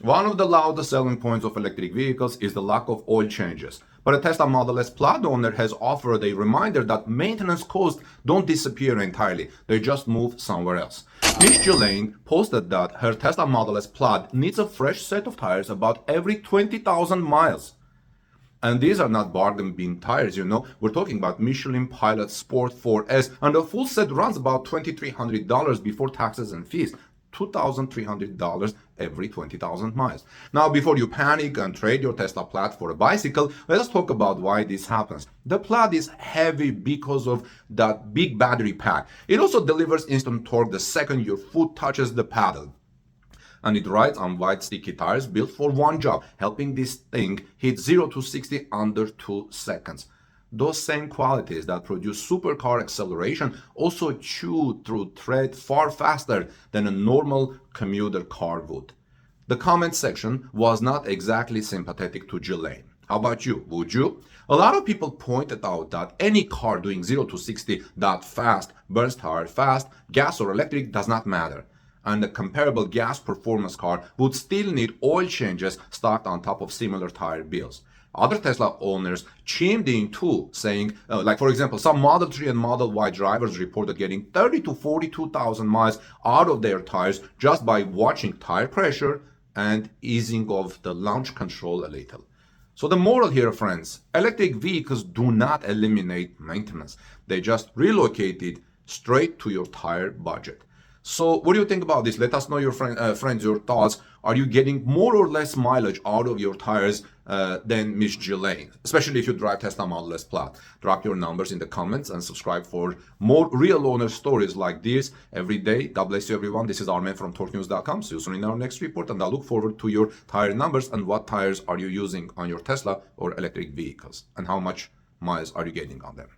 One of the loudest selling points of electric vehicles is the lack of oil changes. But a Tesla Model S Plaid owner has offered a reminder that maintenance costs don't disappear entirely, they just move somewhere else. Miss Jilianne posted that her Tesla Model S Plaid needs a fresh set of tires about every 20,000 miles. And these are not bargain bin tires, We're talking about Michelin Pilot Sport 4S, and the full set runs about $2,300 before taxes and fees. $2,300 every 20,000 miles. Now, before you panic and trade your Tesla Plaid for a bicycle, let's talk about why this happens. The Plaid is heavy because of that big battery pack. It also delivers instant torque the second your foot touches the pedal. And it rides on wide sticky tires built for one job, helping this thing hit 0 to 60 under 2 seconds. Those same qualities that produce supercar acceleration also chew through tread far faster than a normal commuter car would. The comment section was not exactly sympathetic to Jilianne. How about you? Would you? A lot of people pointed out that any car doing 0 to 60 that fast, burns tire fast, gas or electric does not matter. And a comparable gas performance car would still need oil changes stacked on top of similar tire bills. Other Tesla owners chimed in too, saying, like for example, some Model 3 and Model Y drivers reported getting 30 to 42,000 miles out of their tires just by watching tire pressure and easing of the launch control a little. So the moral here, friends, electric vehicles do not eliminate maintenance. They just relocate it straight to your tire budget. So what do you think about this? Let us know, your friends, your thoughts. Are you getting more or less mileage out of your tires than Miss Jilianne? Especially if you drive Tesla Model S Plaid. Drop your numbers in the comments and subscribe for more real owner stories like this every day. God bless you, everyone. This is Armen from TorqueNews.com. See you soon in our next report, and I look forward to your tire numbers and what tires are you using on your Tesla or electric vehicles, and how much miles are you getting on them.